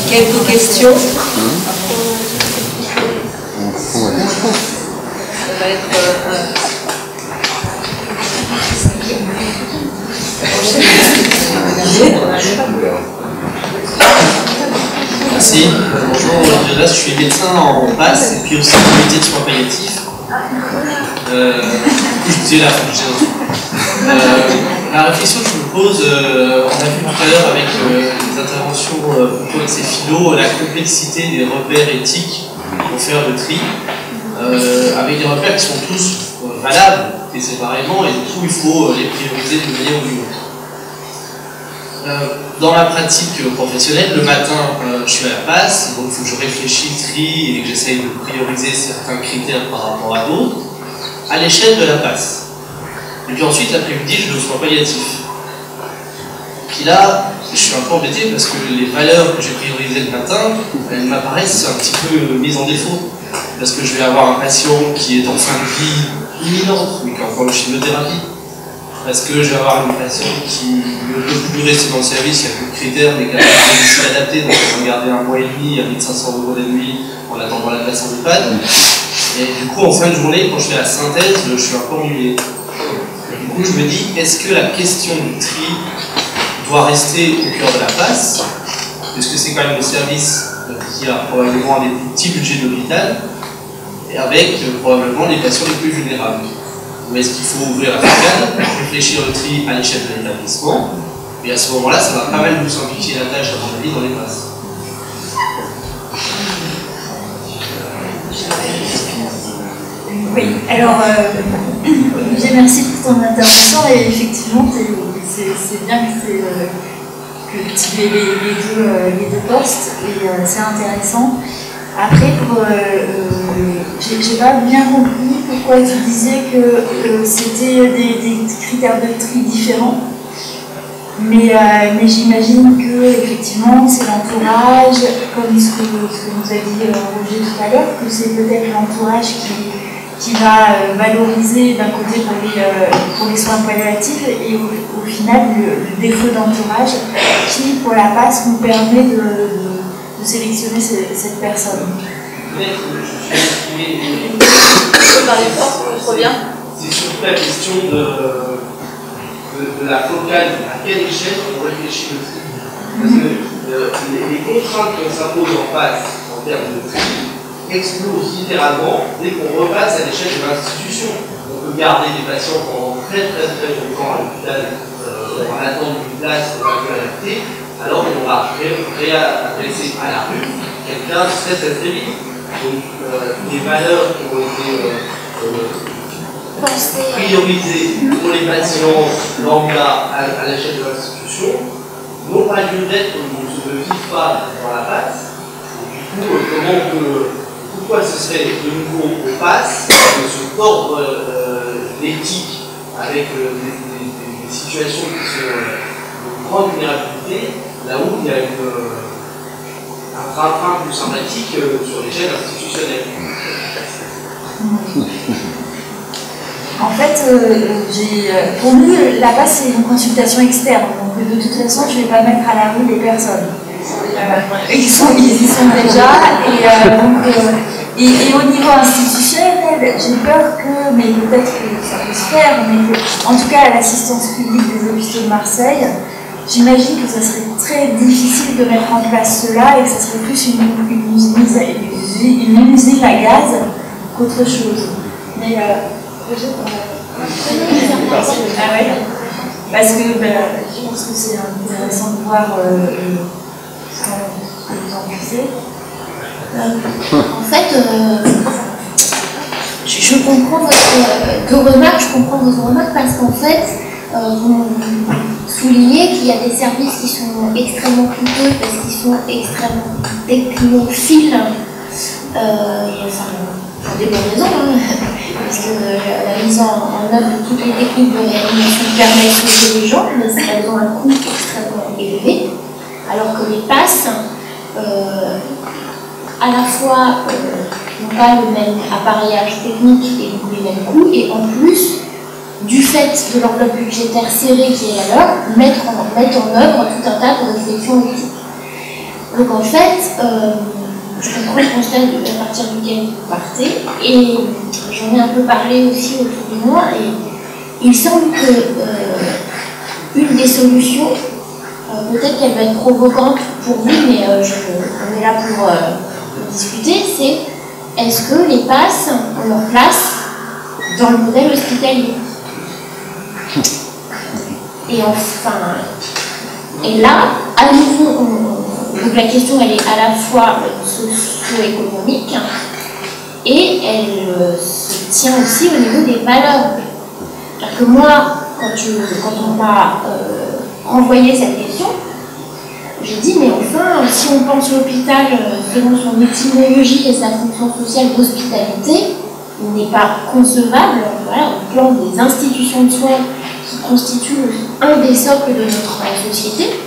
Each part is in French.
quelques questions. Ça va être Merci. Bonjour, je suis médecin en passe et puis aussi comité de soins palliatifs. Je disais la réflexion que je me pose, on a vu tout à l'heure avec les interventions plutôt avec ces philo, la complexité des repères éthiques pour faire le tri, avec des repères qui sont tous valables et séparément, et du coup il faut les prioriser d'une manière ou d'une autre. Dans la pratique professionnelle, le matin, je suis à la passe, donc il faut que je réfléchisse, trie et que j'essaye de prioriser certains critères par rapport à d'autres, à l'échelle de la passe. Et puis ensuite, l'après-midi, je vais aux soins palliatifs. Puis là, je suis un peu embêté parce que les valeurs que j'ai priorisées le matin, elles m'apparaissent un petit peu mises en défaut. Parce que je vais avoir un patient qui est en fin de vie imminente, mais qui est encore en chimiothérapie. Parce que je vais avoir une patiente qui ne peut plus rester dans le service, il n'y a plus de critères, mais qui a des domicile adapté, donc on va garder un mois et demi à 1500 € la nuit en attendant la place en EHPAD. Et du coup, en fin de journée, quand je fais la synthèse, je suis un peu ennuyé. Du coup, je me dis, est-ce que la question du tri doit rester au cœur de la passe, puisque c'est quand même le service qui a probablement un des plus petits budgets de l'hôpital, et avec probablement les patients les plus vulnérables. Ou est-ce qu'il faut ouvrir la focale, réfléchir le tri à l'échelle de l'établissement, et à ce moment-là, ça va pas mal nous simplifier la tâche, à mon avis, dans les passes. Oui, alors, merci pour ton intervention, et effectivement, c'est bien que tu aies les deux postes, et c'est intéressant. Après, j'ai pas bien compris pourquoi tu disais que c'était des critères de tri différents. Mais j'imagine que effectivement c'est l'entourage, comme ce que nous a dit Roger tout à l'heure, que c'est peut-être l'entourage qui va valoriser d'un côté pour les soins palliatifs et au final le défaut d'entourage qui pour la passe nous permet de sélectionner cette personne. Tu peux parler fort, trop bien. C'est surtout la question de la focale, à quelle échelle on réfléchit le tri. Parce que les contraintes qu'on s'impose en face en termes de tri explosent littéralement dès qu'on repasse à l'échelle de l'institution. On peut garder des patients pendant très longtemps à l'hôpital en attendant d'une place pour la alors qu'on va réadresser à la rue quelqu'un très vite. Donc les valeurs qui ont été priorisées pour les patients lambda à l'échelle de l'institution n'ont pas lieu d'être, donc ne vivent pas dans la passe. Du coup, pourquoi ce serait de nouveau au passe de se tordre l'éthique avec des situations qui sont de grande vulnérabilité, là où il y a un frein plus sympathique sur l'échelle institutionnelle. En fait, pour nous, la base c'est une consultation externe, donc de toute façon, je ne vais pas mettre à la rue les personnes. Ils y sont déjà, et au niveau institutionnel, j'ai peur que, mais peut-être que ça peut se faire, mais que, en tout cas à l'assistance publique des hôpitaux de Marseille, j'imagine que ça serait très difficile de mettre en place cela et que ça serait plus une usine à gaz qu'autre chose. Mais ah ouais, parce que je pense que c'est intéressant de voir ce que vous en pensez. En fait, je comprends vos remarques parce qu'en fait, vous soulignez qu'il y a des services qui sont extrêmement coûteux parce qu'ils sont extrêmement technophiles. Pour des bonnes raisons, parce que la mise en œuvre de toutes les techniques de réanimation permet de sauver les gens, mais elles ont un coût extrêmement élevé, alors que les passes, à la fois, n'ont pas le même appareillage technique et donc les mêmes coûts, et en plus, du fait de l'enveloppe budgétaire serrée qui est à l'heure, mettre en œuvre tout un tas de réflexions éthiques. Donc en fait, je comprends le constat à partir duquel vous partez, et j'en ai un peu parlé aussi autour de moi, et il semble que une des solutions, peut-être qu'elle va être provocante pour vous, mais on est là pour discuter, c'est est-ce que les PASS ont leur place dans le modèle hospitalier? Et enfin, et là, à nouveau, donc la question elle est à la fois socio-économique et elle se tient aussi au niveau des valeurs. C'est-à-dire que moi, quand on m'a renvoyé cette question, j'ai dit mais enfin, si on pense l'hôpital selon son étymologie et sa fonction sociale d'hospitalité, il n'est pas concevable, voilà, au plan des institutions de soins qui constituent un des socles de notre société,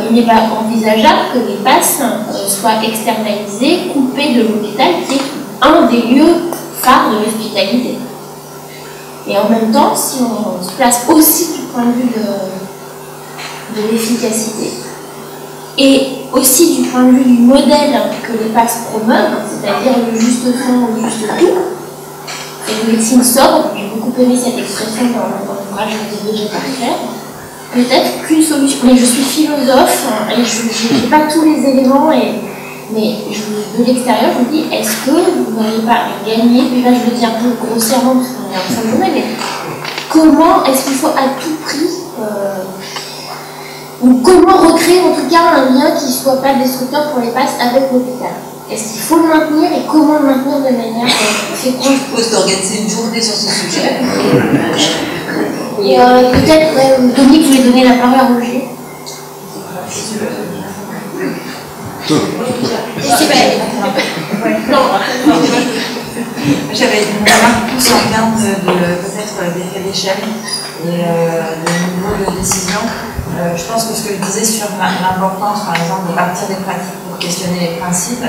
il n'est pas envisageable que les PASS soient externalisés, coupés de l'hôpital, qui est un des lieux phares de l'hospitalité. Et en même temps, si on se place aussi du point de vue de l'efficacité, et aussi du point de vue du modèle que les PASS promeuvent, c'est-à-dire le juste fond, le juste tout, et une médecine sobre, j'ai beaucoup aimé cette expression dans l'ouvrage dirigé par Claire, peut-être qu'une solution, mais je suis philosophe et je n'ai pas tous les éléments, mais de l'extérieur je me dis, est-ce que vous n'auriez pas gagné, puis là je le dis un peu grossièrement parce qu'on est en fin de journée, mais comment est-ce qu'il faut à tout prix, ou comment recréer en tout cas un lien qui ne soit pas destructeur pour les PASS avec l'hôpital? Est-ce qu'il faut le maintenir et comment le maintenir de manière féconde? Je propose d'organiser une journée sur ce sujet. Et peut-être, ouais, Dominique, je vais donner la parole à Roger. J'avais une remarque plus en termes peut-être d'effet d'échelle et de niveau de décision. Je pense que ce que je disais sur l'importance, par exemple, de partir des pratiques pour questionner les principes,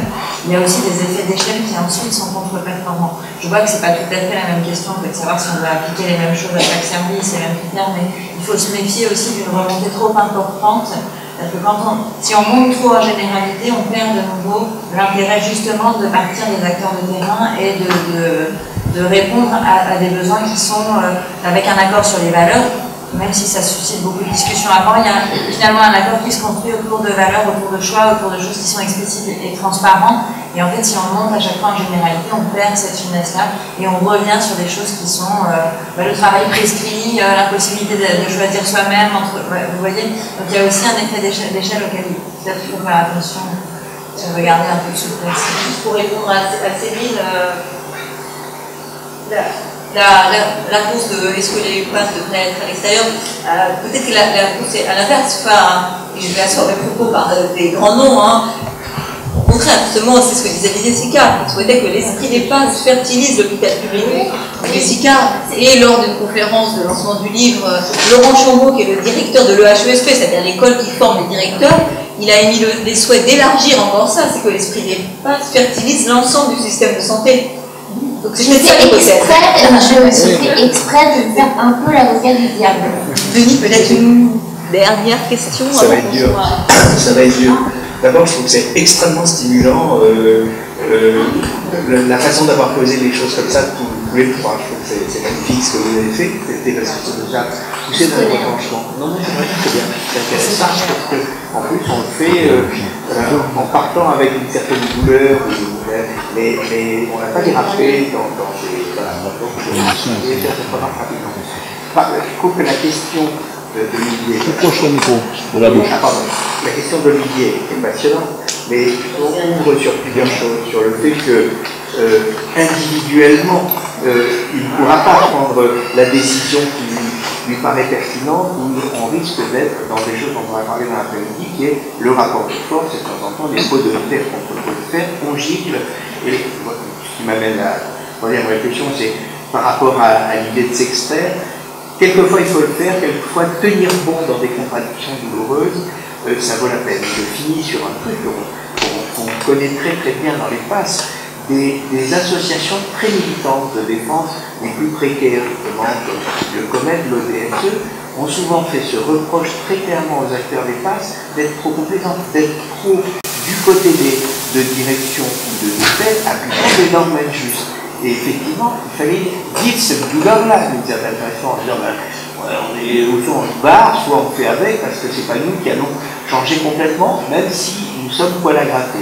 il y a aussi des effets d'échelle qui ensuite sont contre-performants. Je vois que ce n'est pas tout à fait la même question que de savoir si on doit appliquer les mêmes choses à chaque service, les mêmes critères, mais il faut se méfier aussi d'une remontée trop importante. Parce que si on monte trop en généralité, on perd de nouveau l'intérêt justement de partir des acteurs de terrain et de répondre à des besoins qui sont avec un accord sur les valeurs. Même si ça suscite beaucoup de discussions avant, il y a finalement un accord qui se construit autour de valeurs, autour de choix, autour de choses qui sont explicites et transparentes. Et en fait, si on monte à chaque fois en généralité, on perd cette finesse-là et on revient sur des choses qui sont le travail prescrit, l'impossibilité de choisir soi-même. Vous voyez, donc il y a aussi un effet d'échelle auquel peut-être il faut faire attention, regarder un peu de souplesse. Juste pour répondre à Céline, la course de est-ce que les PASS devraient être à l'extérieur, peut-être que la course est à l'inverse, et je vais asseoir mes propos par des grands noms, au contraire, justement, c'est ce que disait Jessica, il souhaitait que l'esprit des PASS fertilise l'hôpital public. Jessica, et lors d'une conférence de lancement du livre, Laurent Chambaud, qui est le directeur de l'EHESP, c'est-à-dire l'école qui forme les directeurs, il a émis les souhaits d'élargir encore ça, c'est que l'esprit des PASS fertilise l'ensemble du système de santé. Donc Je fais exprès de faire un peu l'avocat du diable. Denis, peut-être une dernière question. Ça va être dur. Ça va être dur. D'abord, je trouve que c'est extrêmement stimulant la façon d'avoir posé les choses comme ça tous les trois. Je trouve que c'est magnifique ce que vous avez fait. Parce que c'est déjà poussé dans le retranchement. Non, mais c'est vrai que c'est bien. C'est intéressant parce qu'en plus, on le fait en partant avec une certaine douleur, mais on n'a pas dérapé dans ces. Voilà, donc je vais faire cette remarque rapidement. Je trouve que la question d'Olivier. La question d'Olivier est passionnante, mais on ouvre sur plusieurs choses, sur le fait que individuellement, il ne pourra pas prendre la décision qui lui paraît pertinente, où on risque d'être dans des choses dont on va parler dans l'après-midi, qui est le rapport de force, et de temps en temps des pots de fer contre pots de fer, on gicle, et ce qui m'amène à la troisième réflexion, c'est par rapport à l'idée de s'extraire. Quelquefois il faut le faire, quelquefois tenir bon dans des contradictions douloureuses, ça vaut la peine. Je finis sur un truc qu'on connaît très très bien dans les PASS, des associations très militantes de défense les plus précaires, justement, comme le COMED, l'ODSE, ont souvent fait ce reproche très clairement aux acteurs des PASS d'être trop compétents, d'être trop côté de direction ou de tête, appliquant des normes injustes. Et effectivement, il fallait vivre cette douleur-là, d'une certaine façon, en disant, ben, ouais, on est au fond, on se barre, soit on fait avec, parce que c'est pas nous qui allons changer complètement, même si nous sommes poil à gratter.